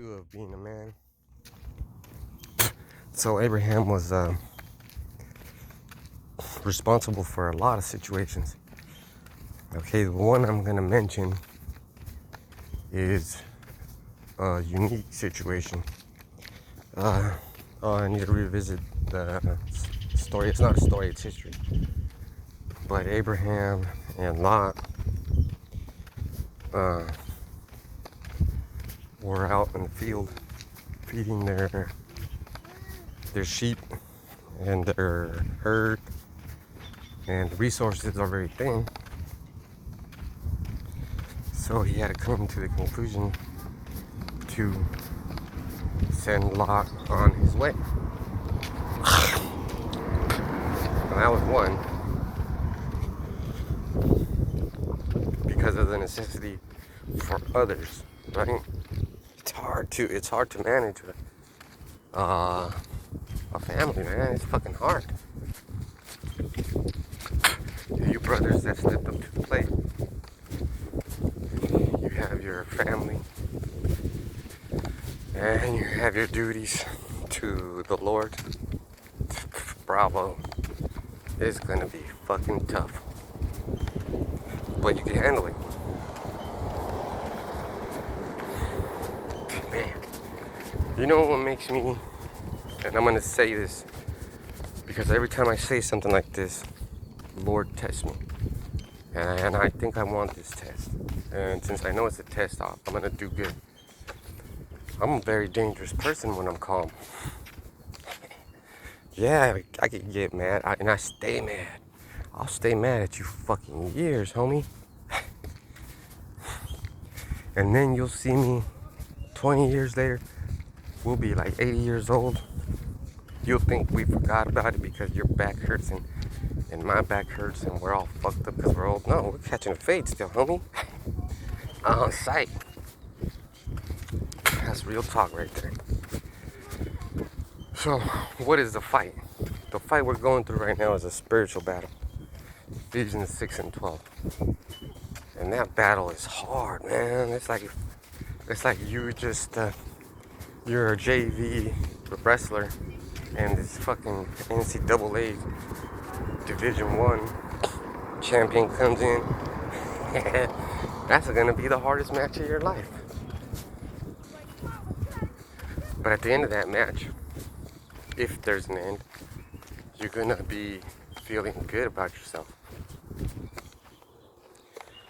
two of being a man. So Abraham was responsible for a lot of situations. Okay, the one I'm gonna mention is a unique situation. I need to revisit the story. It's not a story, it's history. But Abraham and Lot were out in the field feeding their sheep and their herd, and the resources are very thin. So he had to come to the conclusion to send Lot on his way. And that was one, because of the necessity for others, right? It's hard to manage a family, man. It's fucking hard. You brothers that stepped up to the plate, you have your family and you have your duties to the Lord. Bravo. It's gonna be fucking tough, but you can handle it. Man, you know what makes me, and I'm gonna say this because every time I say something like this, Lord tests me, and I think I want this test, and since I know it's a test, I'm gonna do good. I'm a very dangerous person when I'm calm. Yeah, I can get mad, and I stay mad. I'll stay mad at you fucking years, homie. And then you'll see me 20 years later, we'll be like 80 years old. You'll think we forgot about it because your back hurts and my back hurts and we're all fucked up because we're old. No, we're catching a fade still, homie. On sight. That's real talk right there. So, what is the fight? The fight we're going through right now is a spiritual battle. Ephesians 6 and 12. And that battle is hard, man. It's like you just you're a JV wrestler and this fucking NCAA Division 1 champion comes in. That's gonna be the hardest match of your life. But at the end of that match, if there's an end, you're gonna be feeling good about yourself.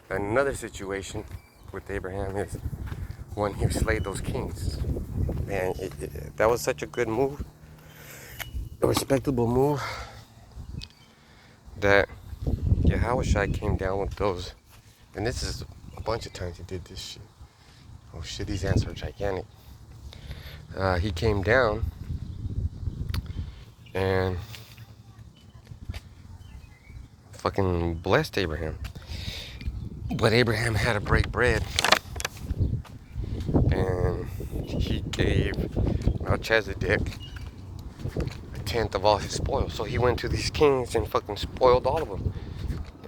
Another situation with Abraham is when he slayed those kings. Man, that was such a good move, a respectable move, that Yahushua came down with those. And this is a bunch of times he did this shit. Oh shit, these ants are gigantic. He came down and fucking blessed Abraham. But Abraham had to break bread. And he gave Melchizedek a tenth of all his spoils. So he went to these kings and fucking spoiled all of them.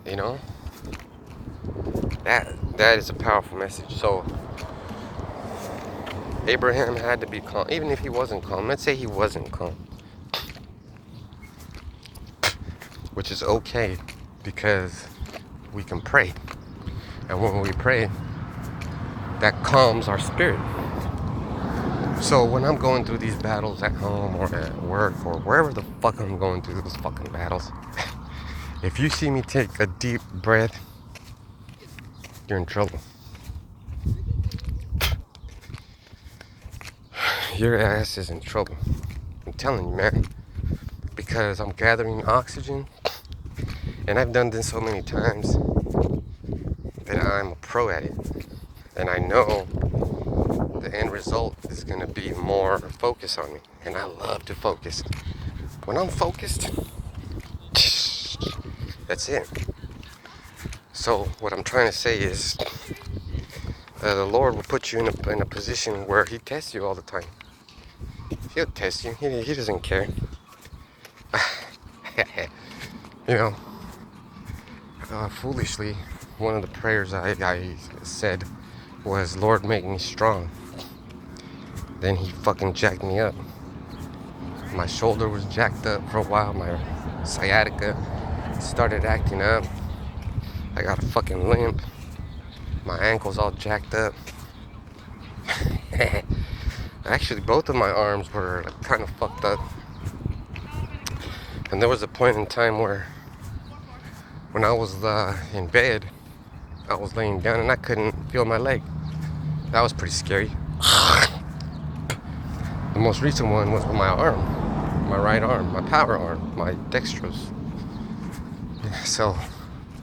You know? That is a powerful message. So Abraham had to be calm. Even if he wasn't calm. Let's say he wasn't calm. Which is okay, because we can pray. And when we pray, that calms our spirit. So when I'm going through these battles at home or at work or wherever the fuck I'm going through those fucking battles, if you see me take a deep breath, you're in trouble. Your ass is in trouble. I'm telling you, man. Because I'm gathering oxygen, and I've done this so many times that I'm a pro at it. And I know the end result is going to be more focus on me. And I love to focus. When I'm focused, that's it. So what I'm trying to say is, the Lord will put you in a position where He tests you all the time. He'll test you. He doesn't care. You know, foolishly, one of the prayers I said was, Lord, make me strong. Then he fucking jacked me up. My shoulder was jacked up for a while. My sciatica started acting up. I got a fucking limp. My ankle's all jacked up. Actually, both of my arms were kind of fucked up. And there was a point in time where when I was in bed, I was laying down and I couldn't feel my leg. That was pretty scary. The most recent one was with my arm, my right arm, my power arm, my dextrose. So,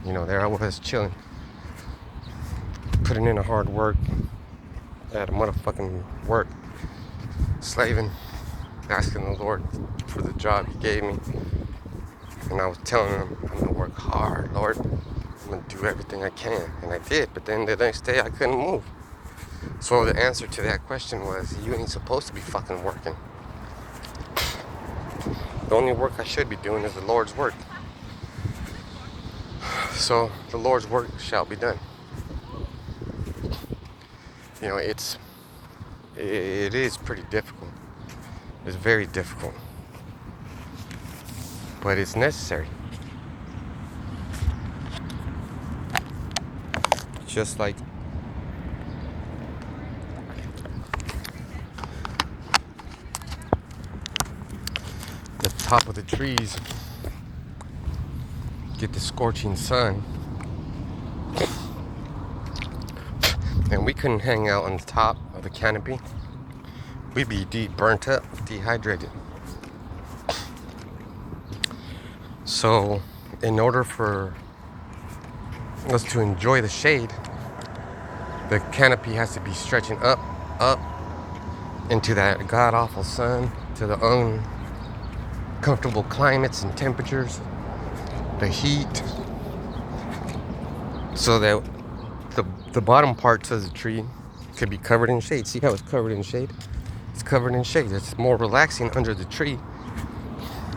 there I was chilling, putting in a hard work at a motherfucking work, slaving, asking the Lord for the job He gave me. And I was telling Him, I'm gonna work hard, Lord. I'm gonna do everything I can. And I did, but then the next day I couldn't move. So the answer to that question was, you ain't supposed to be fucking working. The only work I should be doing is the Lord's work. So the Lord's work shall be done. It is pretty difficult. It's very difficult. But it's necessary. Just like the top of the trees get the scorching sun, and we couldn't hang out on the top of the canopy. We'd be burnt up, dehydrated. So in order for us to enjoy the shade, the canopy has to be stretching up into that god-awful sun, to the uncomfortable climates and temperatures, the heat, so that the bottom parts of the tree could be covered in shade. See how it's covered in shade? It's covered in shade. It's more relaxing under the tree,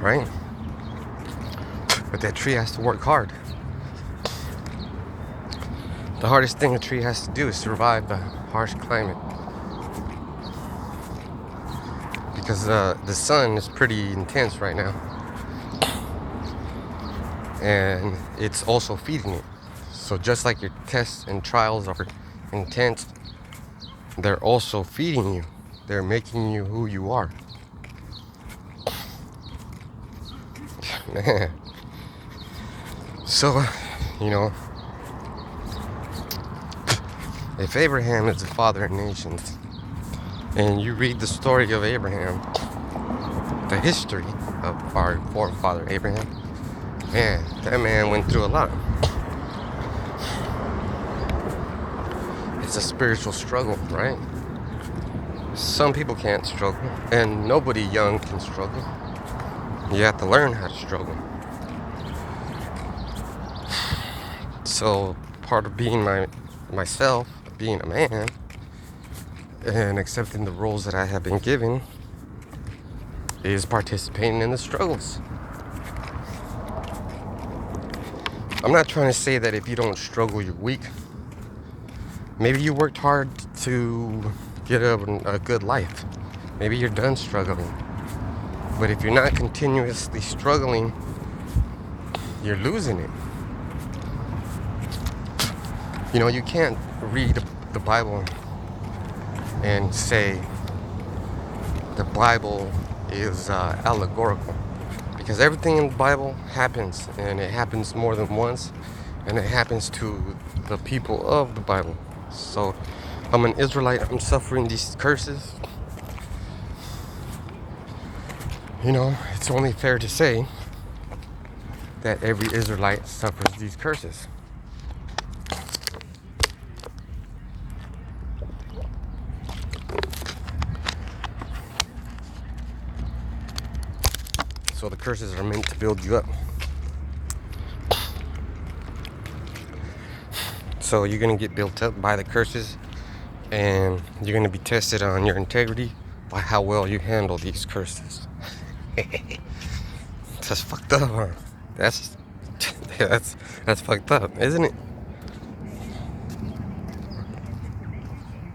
right? But that tree has to work hard. The hardest thing a tree has to do is survive the harsh climate. Because the sun is pretty intense right now. And it's also feeding it. So just like your tests and trials are intense, they're also feeding you. They're making you who you are. Man. So, if Abraham is the father of nations, and you read the story of Abraham, the history of our forefather Abraham, man, that man went through a lot. It's a spiritual struggle, right? Some people can't struggle, and nobody young can struggle. You have to learn how to struggle. So part of being myself, being a man, and accepting the roles that I have been given is participating in the struggles. I'm not trying to say that if you don't struggle, you're weak. Maybe you worked hard to get a good life. Maybe you're done struggling. But if you're not continuously struggling, you're losing it. You can't read the Bible and say the Bible is allegorical, because everything in the Bible happens, and it happens more than once, and it happens to the people of the Bible. So I'm an Israelite, I'm suffering these curses. It's only fair to say that every Israelite suffers these curses. So the curses are meant to build you up. So you're going to get built up by the curses, and you're going to be tested on your integrity by how well you handle these curses. That's fucked up, huh? That's fucked up, isn't it?